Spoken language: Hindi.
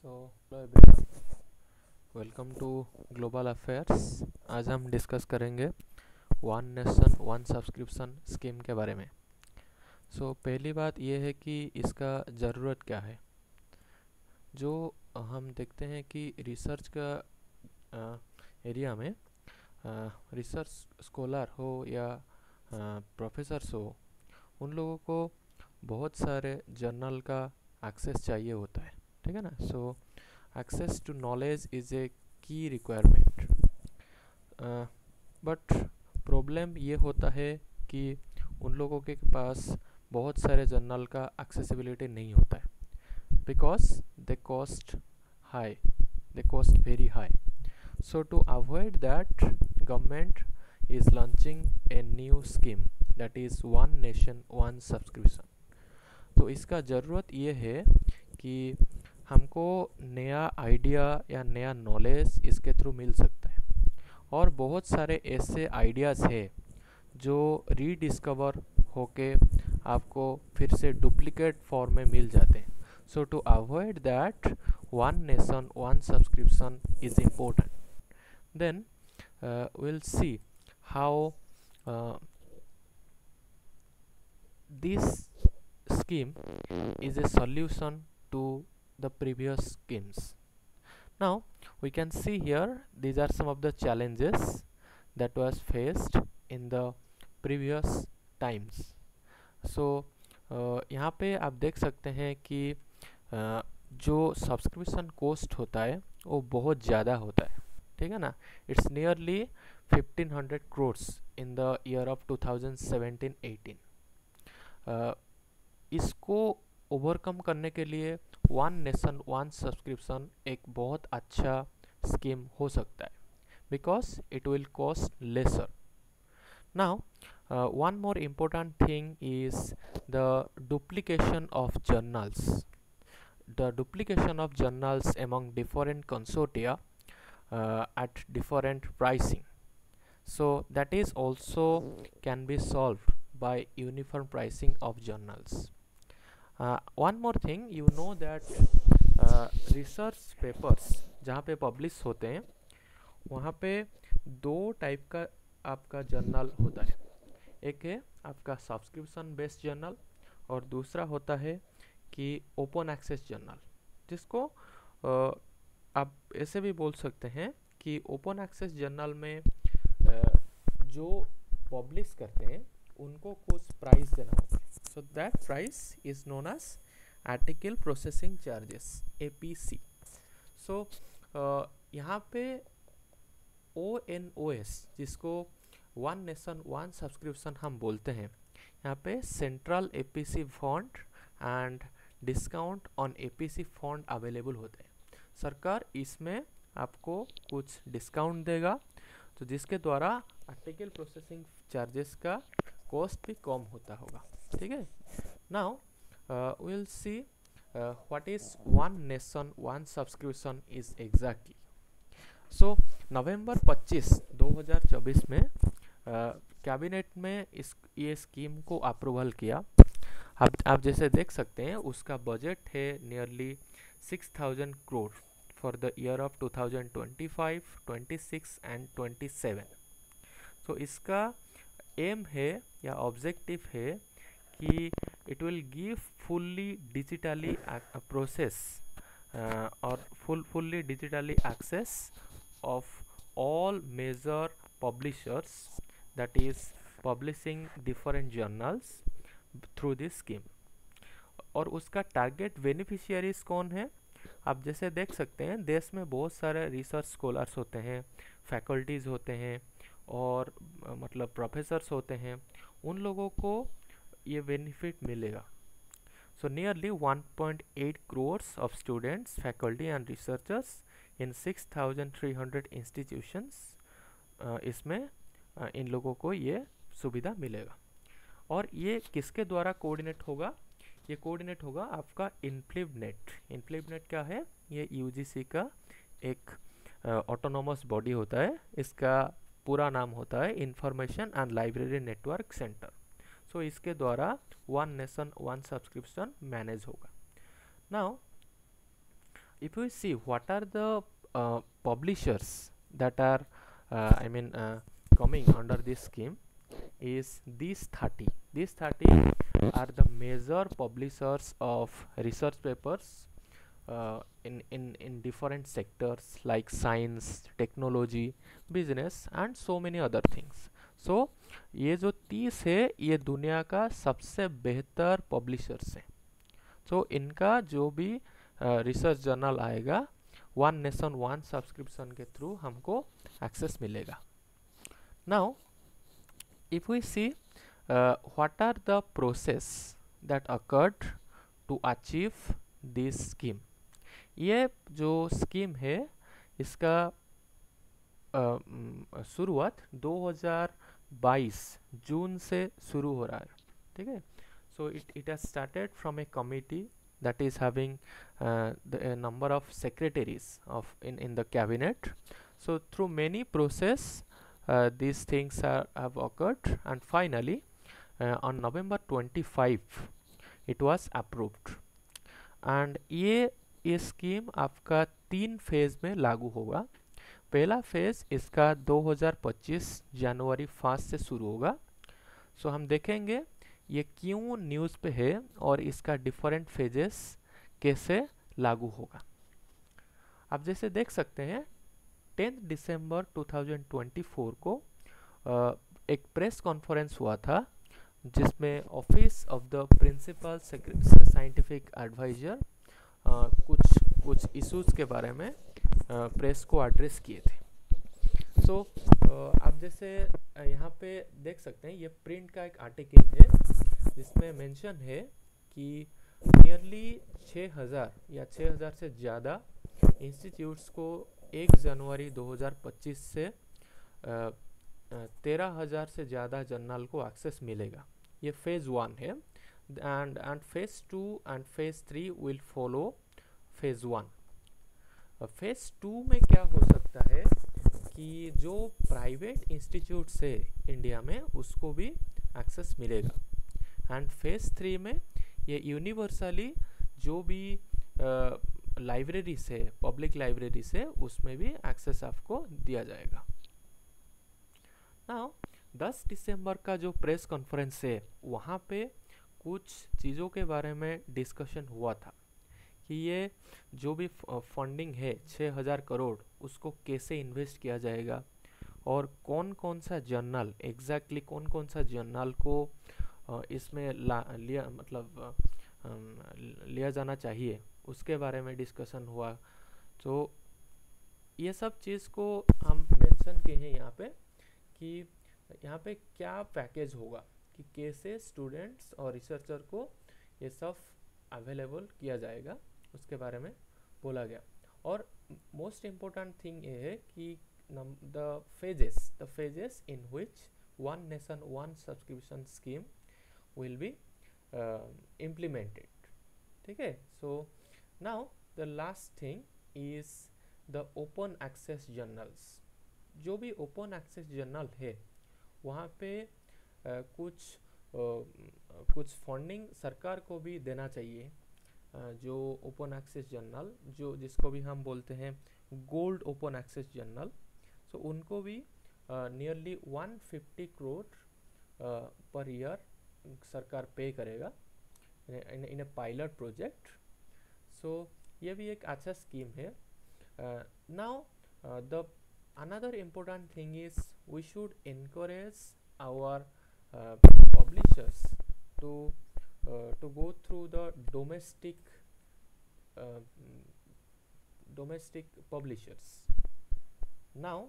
Hello everyone, welcome to global affairs. आज हम डिस्कस करेंगे one nation one subscription scheme के बारे में। पहली बात यह है कि इसका ज़रूरत क्या है। जो हम देखते हैं कि रिसर्च का एरिया में रिसर्च स्कॉलर हो या प्रोफेसर्स हो, उन लोगों को बहुत सारे जर्नल का एक्सेस चाहिए होता है, ठीक है ना। Access to knowledge is a key requirement, but problem ये होता है कि उन लोगों के पास बहुत सारे जर्नल का एक्सेसिबिलिटी नहीं होता है, because they cost high, they cost very high. So to avoid that, government is launching a new scheme, that is one nation one subscription। तो इसका ज़रूरत ये है कि हमको नया आइडिया या नया नॉलेज इसके थ्रू मिल सकता है, और बहुत सारे ऐसे आइडियाज़ है जो रीडिस्कवर होके आपको फिर से डुप्लीकेट फॉर्म में मिल जाते हैं। So to avoid that, one nation one subscription is important. Then we'll see how this scheme is a solution to the previous schemes. Now we can see here, these are some of the challenges that was faced in the previous times. यहाँ पे आप देख सकते हैं कि जो सब्सक्रिप्शन कॉस्ट होता है वो बहुत ज़्यादा होता है, ठीक है ना। It's nearly 1500 crores in the year of 2017-18। इसको ओवरकम करने के लिए वन नेशन वन सब्सक्रिप्शन एक बहुत अच्छा स्कीम हो सकता है, because it will cost lesser. Now one more important thing is the duplication of journals. The duplication of journals among different consortia at different pricing. So that is also can be solved by uniform pricing of journals. One more thing, you know that research papers जहाँ पे publish होते हैं वहाँ पे दो टाइप का आपका जर्नल होता है। एक है आपका सब्सक्रिप्शन बेस्ड जर्नल, और दूसरा होता है कि ओपन एक्सेस जर्नल, जिसको आप ऐसे भी बोल सकते हैं कि ओपन एक्सेस जर्नल में जो पब्लिश करते हैं उनको कुछ प्राइस देना होता है। So that price is known as article processing charges, APC। सो यहाँ पे ONOS, जिसको वन नेशन वन सब्सक्रिप्शन हम बोलते हैं, यहाँ पे central APC fund and discount on APC fund available होते हैं। सरकार इसमें आपको कुछ डिस्काउंट देगा, तो जिसके द्वारा आर्टिकल प्रोसेसिंग चार्जेस का कॉस्ट भी कम होता होगा, ठीक है। Now will see what is one nation one subscription is exactly. So November 25, 2024 में कैबिनेट में ये स्कीम को अप्रूवल किया। आप जैसे देख सकते हैं उसका बजट है nearly 6000 crore for the year of 2025, 26 and 27। तो इसका एम है या ऑब्जेक्टिव है कि it will give fully digitally process और fully digitally access of all major publishers that is publishing different journals through this scheme। और उसका टारगेट बेनिफिशियरीज कौन है, आप जैसे देख सकते हैं देश में बहुत सारे रिसर्च स्कॉलर्स होते हैं, फैकल्टीज होते हैं, और मतलब प्रोफेसर्स होते हैं, उन लोगों को ये बेनिफिट मिलेगा। So nearly 1.8 crores of students, faculty and researchers in 6300 institutions, इसमें इन लोगों को ये सुविधा मिलेगा। और ये किसके द्वारा कोऑर्डिनेट होगा, ये कोऑर्डिनेट होगा आपका इनफ्लिबनेट। इनफ्लिबनेट क्या है, ये UGC का एक ऑटोनोमस बॉडी होता है। इसका पूरा नाम होता है information and library network centre. So इसके द्वारा one nation one subscription manage होगा। Now if we see what are the publishers that are coming under this scheme, is these 30. These 30 are the major publishers of research papers in different sectors like science, technology, business and so many other things. So ये जो 30 है ये दुनिया का सबसे बेहतर पब्लिशर्स हैं. तो इनका जो भी रिसर्च जर्नल आएगा वन नेशन वन सब्सक्रिप्शन के थ्रू हमको एक्सेस मिलेगा. Now if we see what are the process that occurred to achieve this scheme. ये जो स्कीम है इसका शुरुआत 2022 जून से शुरू हो रहा है. ठीक है. So it has started from A committee that is having a number of secretaries of in the cabinet. So through many process these things have occurred and finally on November 25 it was approved. and ये स्कीम आपका 3 फेज में लागू होगा. पहला फेज इसका 2025 जनवरी 1 से शुरू होगा. सो हम देखेंगे ये क्यों न्यूज़ पे है और इसका डिफरेंट फेजेस कैसे लागू होगा. आप जैसे देख सकते हैं 10 दिसंबर 2024 को एक प्रेस कॉन्फ्रेंस हुआ था जिसमें office of the principal scientific advisor कुछ इश्यूज के बारे में प्रेस को एड्रेस किए थे. सो आप जैसे यहाँ पे देख सकते हैं ये प्रिंट का एक आर्टिकल है जिसमें मेंशन है कि नियरली 6000 या 6000 से ज़्यादा इंस्टीट्यूट्स को 1 जनवरी 2025 से 13,000 से ज़्यादा जर्नल को एक्सेस मिलेगा. ये फेज़ 1 है and phase 2 and phase 3 will follow phase 1. Phase 2 में क्या हो सकता है कि जो प्राइवेट इंस्टीट्यूट्स है इंडिया में उसको भी एक्सेस मिलेगा. एंड फेज़ 3 में ये यूनिवर्सली जो भी लाइब्रेरीज है पब्लिक लाइब्रेरीज है उसमें भी एक्सेस आपको दिया जाएगा. नाउ 10 दिसंबर का जो प्रेस कॉन्फ्रेंस है वहाँ पे कुछ चीज़ों के बारे में डिस्कशन हुआ था कि ये जो भी फंडिंग है 6000 करोड़ उसको कैसे इन्वेस्ट किया जाएगा और कौन कौन सा जर्नल एग्जैक्टली कौन कौन सा जर्नल को इसमें लिया जाना चाहिए उसके बारे में डिस्कशन हुआ. तो ये सब चीज़ को हम मेंशन किए हैं यहाँ पे कि यहाँ पे क्या पैकेज होगा कि कैसे स्टूडेंट्स और रिसर्चर को ये सब अवेलेबल किया जाएगा उसके बारे में बोला गया. और मोस्ट इम्पोर्टेंट थिंग ये है कि the phases in which one nation one subscription scheme will be implemented. ठीक है. So now the last thing is the open access journals. जो भी ओपन एक्सेस जर्नल है वहाँ पे कुछ फंडिंग सरकार को भी देना चाहिए. जो ओपन एक्सेस जर्नल जिसको भी हम बोलते हैं गोल्ड ओपन एक्सेस जर्नल, सो उनको भी नियरली 150 करोड़ पर ईयर सरकार पे करेगा इन ए पायलट प्रोजेक्ट. सो ये भी एक अच्छा स्कीम है. Now the another important thing is we should encourage our publishers to go through the domestic publishers. Now